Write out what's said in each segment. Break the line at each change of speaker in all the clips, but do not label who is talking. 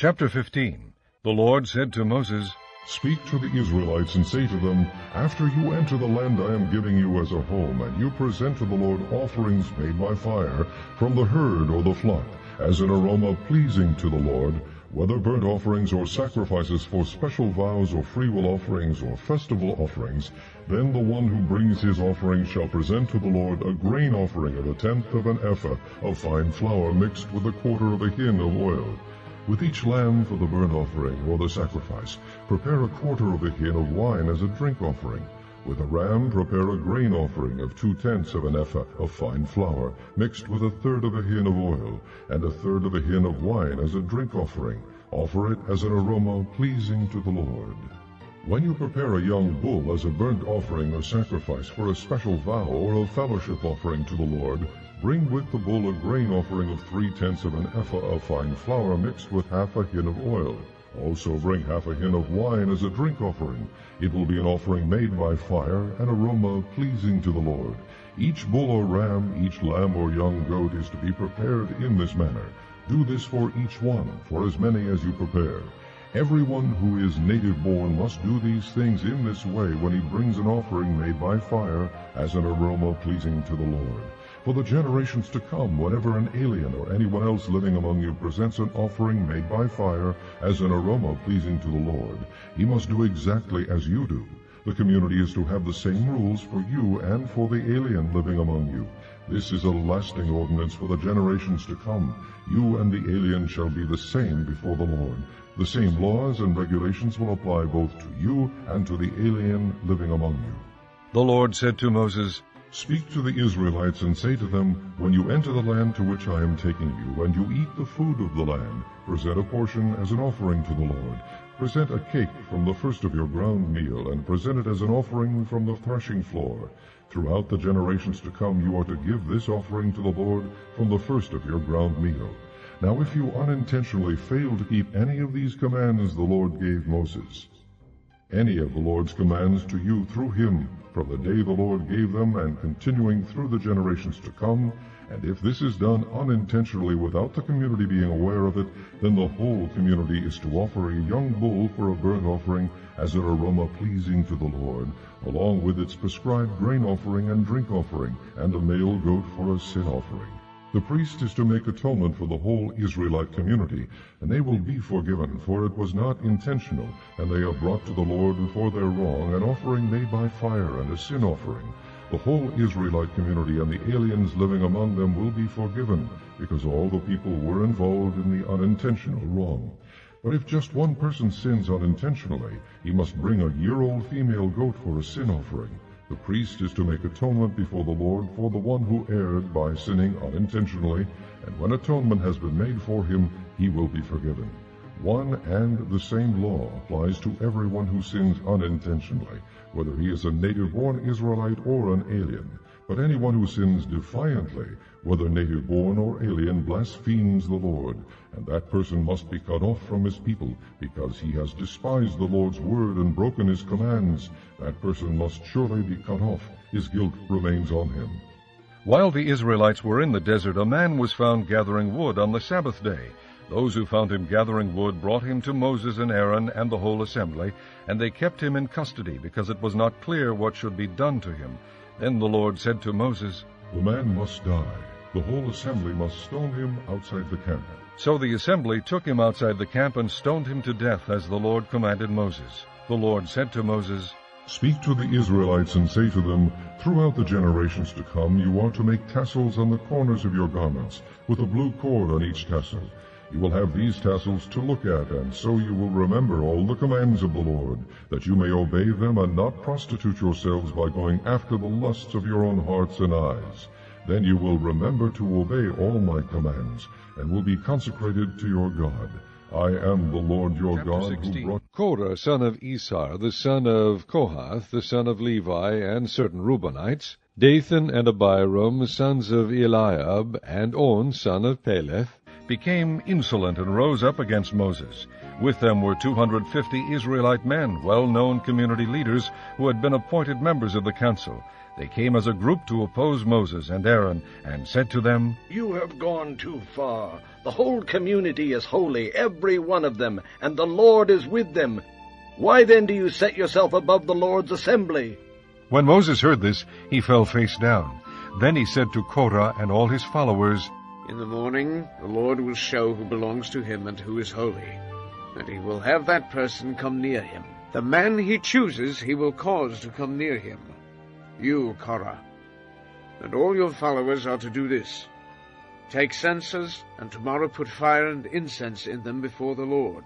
Chapter 15. The Lord said to Moses,
Speak to the Israelites and say to them, After you enter the land I am giving you as a home, and you present to the Lord offerings made by fire from the herd or the flock, as an aroma pleasing to the Lord, whether burnt offerings or sacrifices for special vows or freewill offerings or festival offerings, then the one who brings his offering shall present to the Lord a grain offering of 1/10 of an ephah of fine flour mixed with 1/4 of a hin of oil. With each lamb for the burnt offering or the sacrifice, prepare 1/4 of a hin of wine as a drink offering. With a ram, prepare a grain offering of 2/10 of an ephah of fine flour, mixed with 1/3 of a hin of oil, and 1/3 of a hin of wine as a drink offering. Offer it as an aroma pleasing to the Lord. When you prepare a young bull as a burnt offering or sacrifice for a special vow or a fellowship offering to the Lord, bring with the bull a grain offering of 3/10 of an ephah of fine flour mixed with 1/2 a hin of oil. Also bring 1/2 a hin of wine as a drink offering. It will be an offering made by fire, an aroma pleasing to the Lord. Each bull or ram, each lamb or young goat is to be prepared in this manner. Do this for each one, for as many as you prepare. Everyone who is native-born must do these things in this way when he brings an offering made by fire as an aroma pleasing to the Lord. For the generations to come, whenever an alien or anyone else living among you presents an offering made by fire as an aroma pleasing to the Lord, he must do exactly as you do. The community is to have the same rules for you and for the alien living among you. This is a lasting ordinance for the generations to come. You and the alien shall be the same before the Lord. The same laws and regulations will apply both to you and to the alien living among you.
The Lord said to Moses,
Speak to the Israelites and say to them, When you enter the land to which I am taking you, and you eat the food of the land, present a portion as an offering to the Lord. Present a cake from the first of your ground meal, and present it as an offering from the threshing floor. Throughout the generations to come you are to give this offering to the Lord from the first of your ground meal. Now if you unintentionally fail to keep any of these commands the Lord gave Moses, any of the Lord's commands to you through him, from the day the Lord gave them and continuing through the generations to come, and if this is done unintentionally without the community being aware of it, then the whole community is to offer a young bull for a burnt offering as an aroma pleasing to the Lord, along with its prescribed grain offering and drink offering, and a male goat for a sin offering. The priest is to make atonement for the whole Israelite community, and they will be forgiven, for it was not intentional, and they have brought to the Lord for their wrong an offering made by fire and a sin offering. The whole Israelite community and the aliens living among them will be forgiven, because all the people were involved in the unintentional wrong. But if just one person sins unintentionally, he must bring a year-old female goat for a sin offering. The priest is to make atonement before the Lord for the one who erred by sinning unintentionally, and when atonement has been made for him, he will be forgiven. One and the same law applies to everyone who sins unintentionally, whether he is a native-born Israelite or an alien. But anyone who sins defiantly, whether native-born or alien, blasphemes the Lord, and that person must be cut off from his people, because he has despised the Lord's word and broken his commands. That person must surely be cut off. His guilt remains on him.
While the Israelites were in the desert, a man was found gathering wood on the Sabbath day. Those who found him gathering wood brought him to Moses and Aaron and the whole assembly, and they kept him in custody, because it was not clear what should be done to him. Then the Lord said to Moses,
The man must die. The whole assembly must stone him outside the camp.
So the assembly took him outside the camp and stoned him to death, as the Lord commanded Moses. The Lord said to Moses,
Speak to the Israelites and say to them, Throughout the generations to come you are to make tassels on the corners of your garments, with a blue cord on each tassel. You will have these tassels to look at, and so you will remember all the commands of the Lord, that you may obey them and not prostitute yourselves by going after the lusts of your own hearts and eyes. Then you will remember to obey all my commands, and will be consecrated to your God. I am the Lord your
Chapter
God
16.
who brought
Korah, son of Esar, the son of Kohath, the son of Levi, and certain Reubenites, Dathan and Abiram, sons of Eliab, and On, son of Peleth,
became insolent and rose up against Moses. With them were 250 Israelite men, well-known community leaders, who had been appointed members of the council. they came as a group to oppose Moses and Aaron, and said to them,
"You have gone too far. The whole community is holy, every one of them, and the Lord is with them. Why then do you set yourself above the Lord's assembly?"
When Moses heard this, he fell face down. Then he said to Korah and all his followers,
"In the morning the Lord will show who belongs to him and who is holy, and he will have that person come near him. The man he chooses he will cause to come near him. You, Korah, and all your followers are to do this. Take censers, and tomorrow put fire and incense in them before the Lord.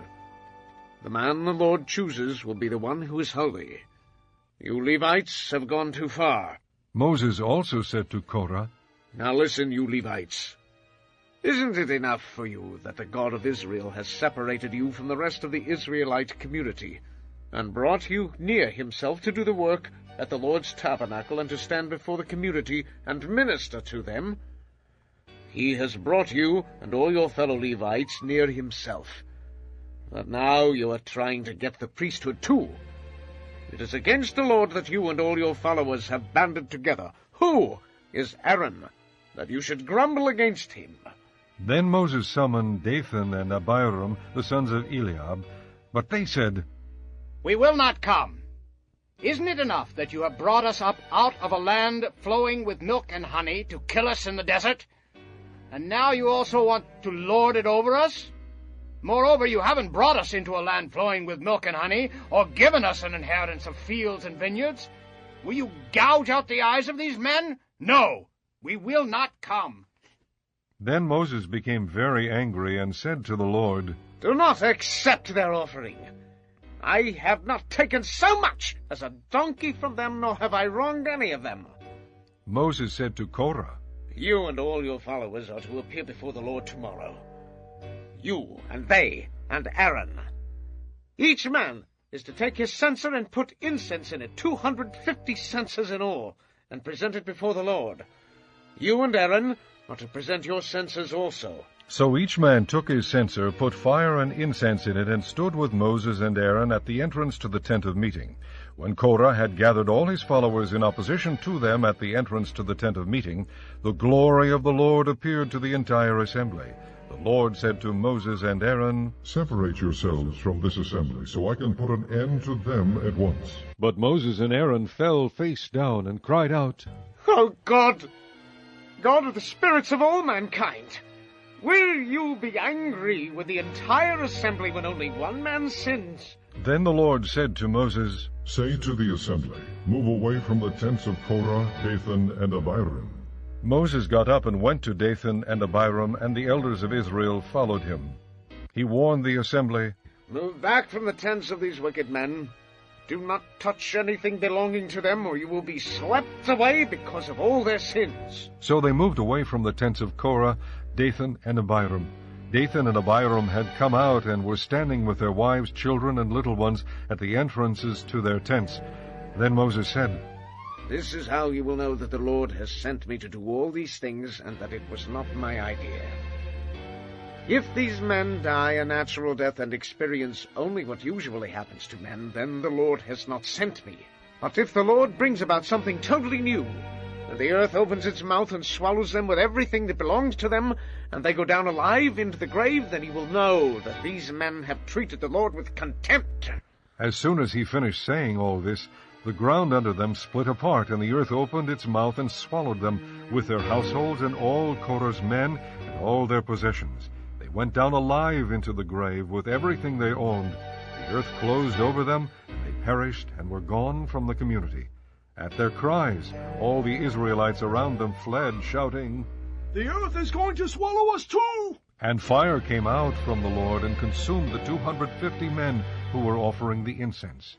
The man the Lord chooses will be the one who is holy. You Levites have gone too far."
Moses also said to Korah,
"Now listen, you Levites. Isn't it enough for you that the God of Israel has separated you from the rest of the Israelite community, and brought you near himself to do the work at the Lord's tabernacle and to stand before the community and minister to them? He has brought you and all your fellow Levites near himself. But now you are trying to get the priesthood too. It is against the Lord that you and all your followers have banded together. Who is Aaron, that you should grumble against him?"
Then Moses summoned Dathan and Abiram, the sons of Eliab, but they said,
"We will not come. Isn't it enough that you have brought us up out of a land flowing with milk and honey to kill us in the desert? And now you also want to lord it over us? Moreover, you haven't brought us into a land flowing with milk and honey, or given us an inheritance of fields and vineyards. Will you gouge out the eyes of these men? No, we will not come."
Then Moses became very angry and said to the Lord,
"Do not accept their offering. I have not taken so much as a donkey from them, nor have I wronged any of them."
Moses said to Korah,
"You and all your followers are to appear before the Lord tomorrow. You and they and Aaron. Each man is to take his censer and put incense in it, 250 censers in all, and present it before the Lord. You and Aaron are to present your censers also."
So each man took his censer, put fire and incense in it, and stood with Moses and Aaron at the entrance to the tent of meeting. When Korah had gathered all his followers in opposition to them at the entrance to the tent of meeting, the glory of the Lord appeared to the entire assembly. The Lord said to Moses and Aaron,
"Separate yourselves from this assembly, so I can put an end to them at once."
But Moses and Aaron fell face down and cried out,
"O God, God of the spirits of all mankind, will you be angry with the entire assembly when only one man sins?"
Then the Lord said to Moses,
"Say to the assembly, move away from the tents of Korah, Dathan, and Abiram."
Moses got up and went to Dathan and Abiram, and the elders of Israel followed him. He warned the assembly,
"Move back from the tents of these wicked men. Do not touch anything belonging to them, or you will be swept away because of all their sins."
So they moved away from the tents of Korah, Dathan, and Abiram. Dathan and Abiram had come out and were standing with their wives, children, and little ones at the entrances to their tents. Then Moses said,
"This is how you will know that the Lord has sent me to do all these things, and that it was not my idea. If these men die a natural death and experience only what usually happens to men, then the Lord has not sent me. But if the Lord brings about something totally new, and the earth opens its mouth and swallows them with everything that belongs to them, and they go down alive into the grave, then he will know that these men have treated the Lord with contempt."
As soon as he finished saying all this, the ground under them split apart, and the earth opened its mouth and swallowed them, with their households and all Korah's men and all their possessions. They went down alive into the grave with everything they owned. The earth closed over them, and they perished and were gone from the community. At their cries, all the Israelites around them fled, shouting,
"The earth is going to swallow us too!"
And fire came out from the Lord and consumed the 250 men who were offering the incense.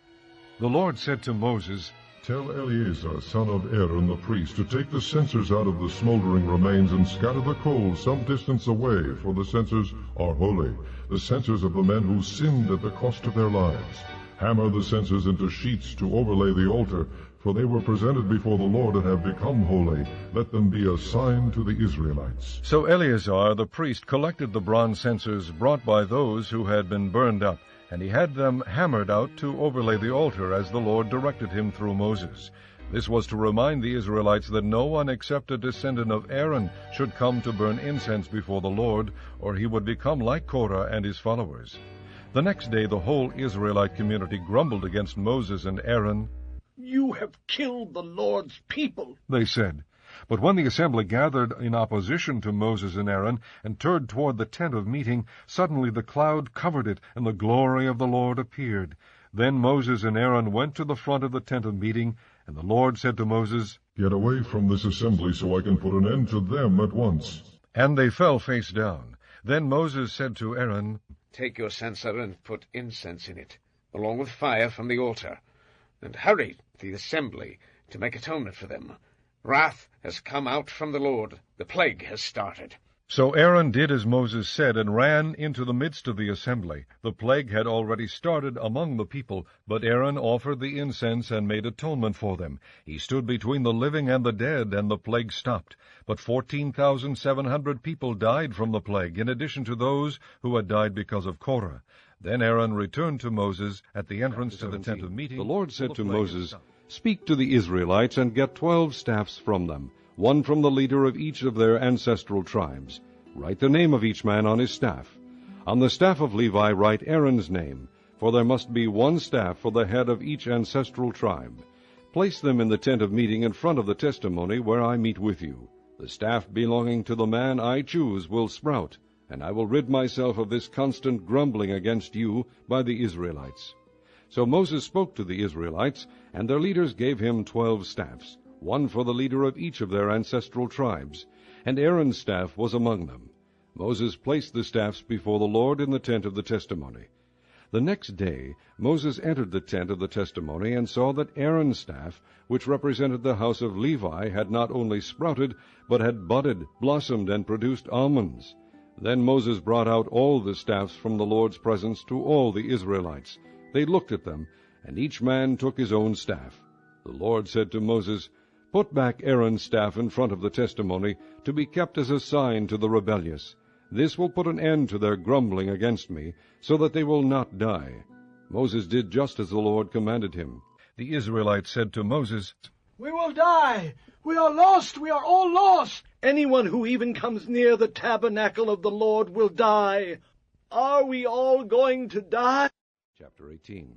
The Lord said to Moses,
"Tell Eleazar, son of Aaron the priest, to take the censers out of the smoldering remains and scatter the coals some distance away, for the censers are holy, the censers of the men who sinned at the cost of their lives. Hammer the censers into sheets to overlay the altar, for they were presented before the Lord and have become holy. Let them be a sign to the Israelites."
So Eleazar the priest collected the bronze censers brought by those who had been burned up, and he had them hammered out to overlay the altar, as the Lord directed him through Moses. This was to remind the Israelites that no one except a descendant of Aaron should come to burn incense before the Lord, or he would become like Korah and his followers. The next day the whole Israelite community grumbled against Moses and Aaron.
"You have killed the Lord's people,"
they said. But when the assembly gathered in opposition to Moses and Aaron and turned toward the tent of meeting, suddenly the cloud covered it, and the glory of the Lord appeared. Then Moses and Aaron went to the front of the tent of meeting, and the Lord said to Moses,
"Get away from this assembly so I can put an end to them at once."
And they fell face down. Then Moses said to Aaron,
"Take your censer and put incense in it, along with fire from the altar, and hurry the assembly to make atonement for them. Wrath has come out from the Lord. The plague has started."
So Aaron did as Moses said, and ran into the midst of the assembly. The plague had already started among the people, but Aaron offered the incense and made atonement for them. He stood between the living and the dead, and the plague stopped. But 14,700 people died from the plague, in addition to those who had died because of Korah. Then Aaron returned to Moses at the entrance to the tent of meeting.
The Lord said to Moses, "Speak to the Israelites and get 12 staffs from them, one from the leader of each of their ancestral tribes. Write the name of each man on his staff. On the staff of Levi write Aaron's name, for there must be one staff for the head of each ancestral tribe. Place them in the tent of meeting in front of the testimony where I meet with you. The staff belonging to the man I choose will sprout, and I will rid myself of this constant grumbling against you by the Israelites." So Moses spoke to the Israelites, and their leaders gave him 12 staffs, one for the leader of each of their ancestral tribes, and Aaron's staff was among them. Moses placed the staffs before the Lord in the tent of the testimony. The next day Moses entered the tent of the testimony and saw that Aaron's staff, which represented the house of Levi, had not only sprouted, but had budded, blossomed, and produced almonds. Then Moses brought out all the staffs from the Lord's presence to all the Israelites. They looked at them, and each man took his own staff. The Lord said to Moses, "Put back Aaron's staff in front of the testimony, to be kept as a sign to the rebellious. This will put an end to their grumbling against me, so that they will not die." Moses did just as the Lord commanded him.
The Israelites said to Moses,
"We will die! We are lost! We are all lost!"
"Anyone who even comes near the tabernacle of the Lord will die. Are we all going to die?"
Chapter 18.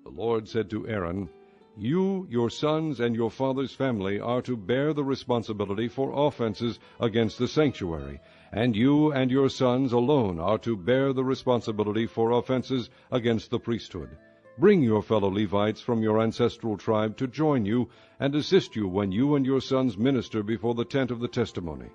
The Lord said to Aaron, "You, your sons, and your father's family are to bear the responsibility for offenses against the sanctuary, and you and your sons alone are to bear the responsibility for offenses against the priesthood. Bring your fellow Levites from your ancestral tribe to join you and assist you when you and your sons minister before the tent of the testimony.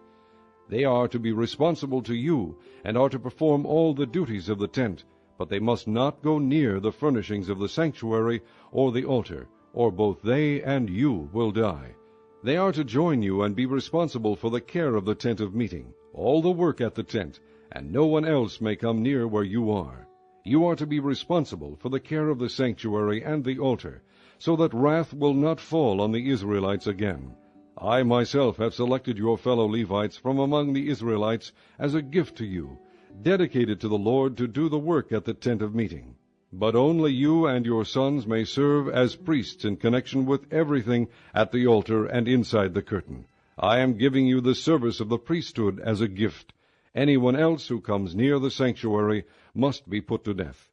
They are to be responsible to you and are to perform all the duties of the tent, but they must not go near the furnishings of the sanctuary or the altar, or both they and you will die. They are to join you and be responsible for the care of the tent of meeting, all the work at the tent, and no one else may come near where you are. You are to be responsible for the care of the sanctuary and the altar, so that wrath will not fall on the Israelites again. I myself have selected your fellow Levites from among the Israelites as a gift to you, dedicated to the Lord to do the work at the tent of meeting. But only you and your sons may serve as priests in connection with everything at the altar and inside the curtain. I am giving you the service of the priesthood as a gift. Anyone else who comes near the sanctuary must be put to death."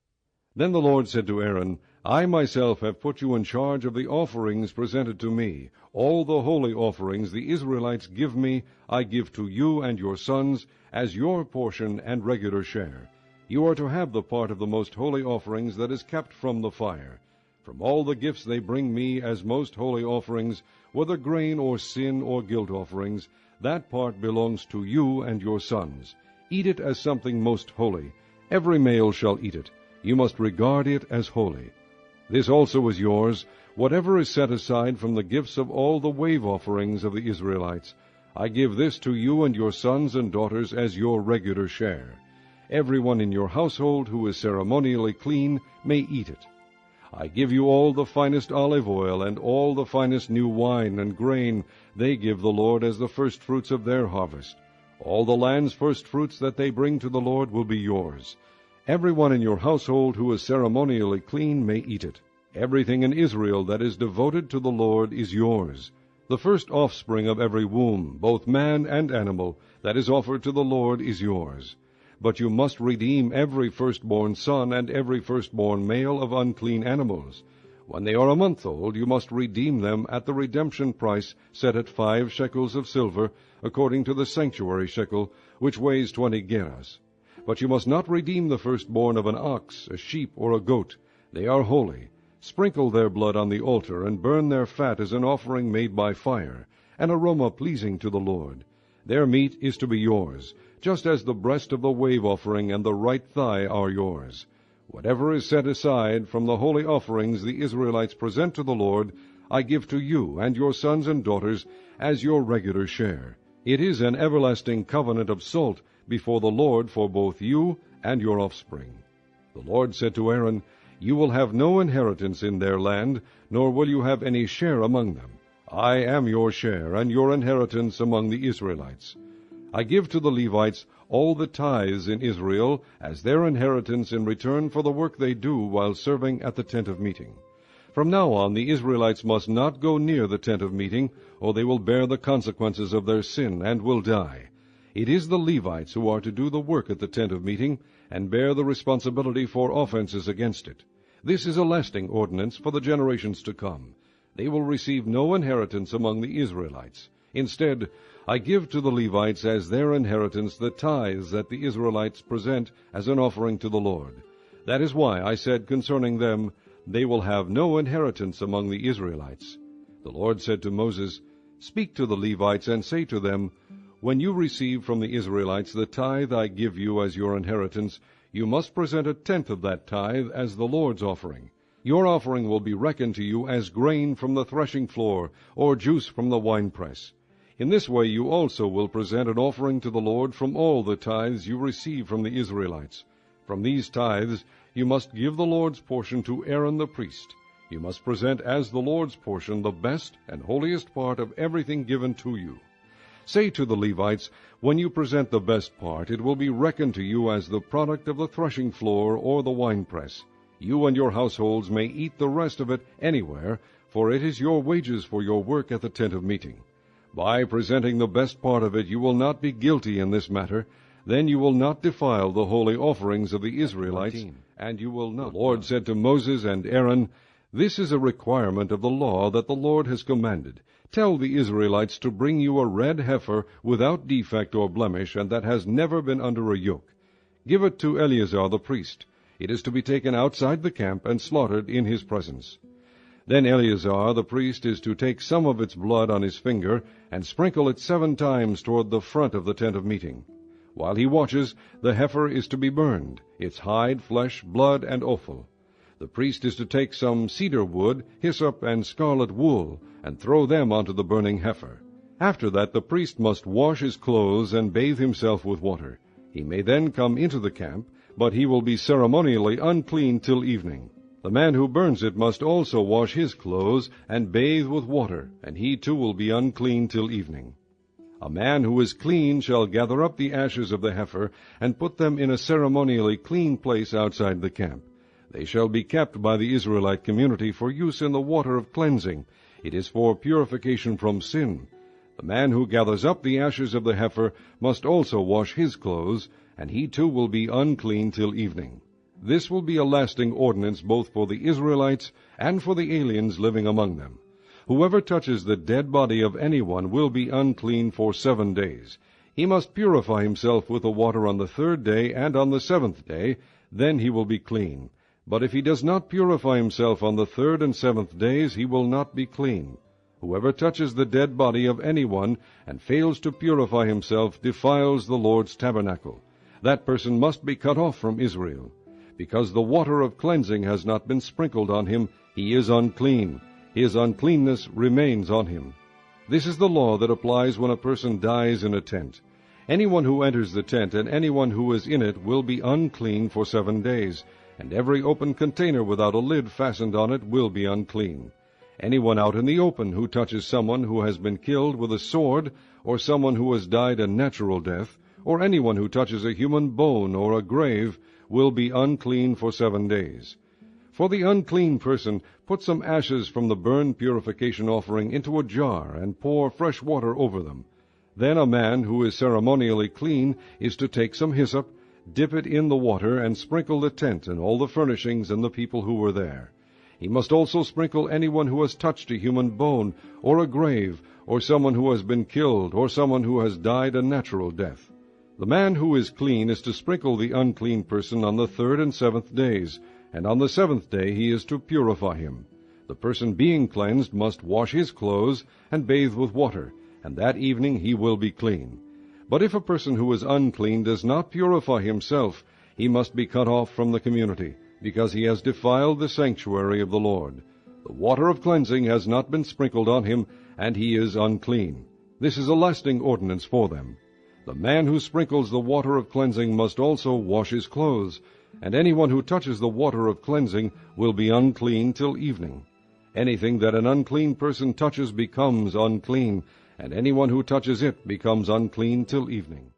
Then the Lord said to Aaron, "I myself have put you in charge of the offerings presented to me. All the holy offerings the Israelites give me, I give to you and your sons as your portion and regular share. You are to have the part of the most holy offerings that is kept from the fire. From all the gifts they bring me as most holy offerings, whether grain or sin or guilt offerings, that part belongs to you and your sons. Eat it as something most holy. Every male shall eat it. You must regard it as holy. This also is yours, whatever is set aside from the gifts of all the wave offerings of the Israelites. I give this to you and your sons and daughters as your regular share. Everyone in your household who is ceremonially clean may eat it. I give you all the finest olive oil and all the finest new wine and grain they give the Lord as the firstfruits of their harvest. All the land's firstfruits that they bring to the Lord will be yours. Everyone in your household who is ceremonially clean may eat it. Everything in Israel that is devoted to the Lord is yours. The first offspring of every womb, both man and animal, that is offered to the Lord is yours. But you must redeem every firstborn son and every firstborn male of unclean animals. When they are a month old, you must redeem them at the redemption price set at 5 shekels of silver, according to the sanctuary shekel, which weighs 20 gerahs. But you must not redeem the firstborn of an ox, a sheep, or a goat. They are holy. Sprinkle their blood on the altar, and burn their fat as an offering made by fire, an aroma pleasing to the Lord. Their meat is to be yours, just as the breast of the wave offering and the right thigh are yours. Whatever is set aside from the holy offerings the Israelites present to the Lord, I give to you and your sons and daughters as your regular share. It is an everlasting covenant of salt before the Lord for both you and your offspring. The Lord said to Aaron, You will have no inheritance in their land, nor will you have any share among them. I am your share and your inheritance among the Israelites. I give to the Levites all the tithes in Israel as their inheritance in return for the work they do while serving at the tent of meeting. From now on the Israelites must not go near the tent of meeting, or they will bear the consequences of their sin and will die. It is the Levites who are to do the work at the tent of meeting, and bear the responsibility for offenses against it. This is a lasting ordinance for the generations to come. They will receive no inheritance among the Israelites. Instead, I give to the Levites as their inheritance the tithes that the Israelites present as an offering to the Lord. That is why I said concerning them, They will have no inheritance among the Israelites. The Lord said to Moses, Speak to the Levites and say to them, When you receive from the Israelites the tithe I give you as your inheritance, you must present 1/10 of that tithe as the Lord's offering. Your offering will be reckoned to you as grain from the threshing floor, or juice from the winepress. In this way you also will present an offering to the Lord from all the tithes you receive from the Israelites. From these tithes you must give the Lord's portion to Aaron the priest. You must present as the Lord's portion the best and holiest part of everything given to you. Say to the Levites, When you present the best part, it will be reckoned to you as the product of the threshing floor or the winepress. You and your households may eat the rest of it anywhere, for it is your wages for your work at the tent of meeting. By presenting the best part of it you will not be guilty in this matter. Then you will not defile the holy offerings of the Israelites, and you will not. The Lord said to Moses and Aaron, This is a requirement of the law that the Lord has commanded. Tell the Israelites to bring you a red heifer without defect or blemish, and that has never been under a yoke. Give it to Eleazar the priest. It is to be taken outside the camp and slaughtered in his presence. Then Eleazar the priest is to take some of its blood on his finger and sprinkle it 7 times toward the front of the tent of meeting. While he watches, the heifer is to be burned, its hide, flesh, blood, and offal. The priest is to take some cedar wood, hyssop, and scarlet wool, and throw them onto the burning heifer. After that the priest must wash his clothes and bathe himself with water. He may then come into the camp, but he will be ceremonially unclean till evening. The man who burns it must also wash his clothes and bathe with water, and he too will be unclean till evening. A man who is clean shall gather up the ashes of the heifer and put them in a ceremonially clean place outside the camp. They shall be kept by the Israelite community for use in the water of cleansing. It is for purification from sin. The man who gathers up the ashes of the heifer must also wash his clothes, and he too will be unclean till evening. This will be a lasting ordinance both for the Israelites and for the aliens living among them. Whoever touches the dead body of anyone will be unclean for 7 days. He must purify himself with the water on the 3rd day and on the 7th day, then he will be clean. But if he does not purify himself on the 3rd and 7th days, he will not be clean. Whoever touches the dead body of anyone and fails to purify himself defiles the Lord's tabernacle. That person must be cut off from Israel. Because the water of cleansing has not been sprinkled on him, he is unclean. His uncleanness remains on him. This is the law that applies when a person dies in a tent. Anyone who enters the tent and anyone who is in it will be unclean for 7 days, and every open container without a lid fastened on it will be unclean. Anyone out in the open who touches someone who has been killed with a sword, or someone who has died a natural death, or anyone who touches a human bone or a grave, will be unclean for 7 days. For the unclean person, put some ashes from the burn purification offering into a jar, and pour fresh water over them. Then a man who is ceremonially clean is to take some hyssop, dip it in the water, and sprinkle the tent and all the furnishings and the people who were there. He must also sprinkle anyone who has touched a human bone, or a grave, or someone who has been killed, or someone who has died a natural death. The man who is clean is to sprinkle the unclean person on the 3rd and 7th days, and on the 7th day he is to purify him. The person being cleansed must wash his clothes and bathe with water, and that evening he will be clean. But if a person who is unclean does not purify himself, he must be cut off from the community, because he has defiled the sanctuary of the Lord. The water of cleansing has not been sprinkled on him, and he is unclean. This is a lasting ordinance for them. The man who sprinkles the water of cleansing must also wash his clothes, and anyone who touches the water of cleansing will be unclean till evening. Anything that an unclean person touches becomes unclean, and anyone who touches it becomes unclean till evening.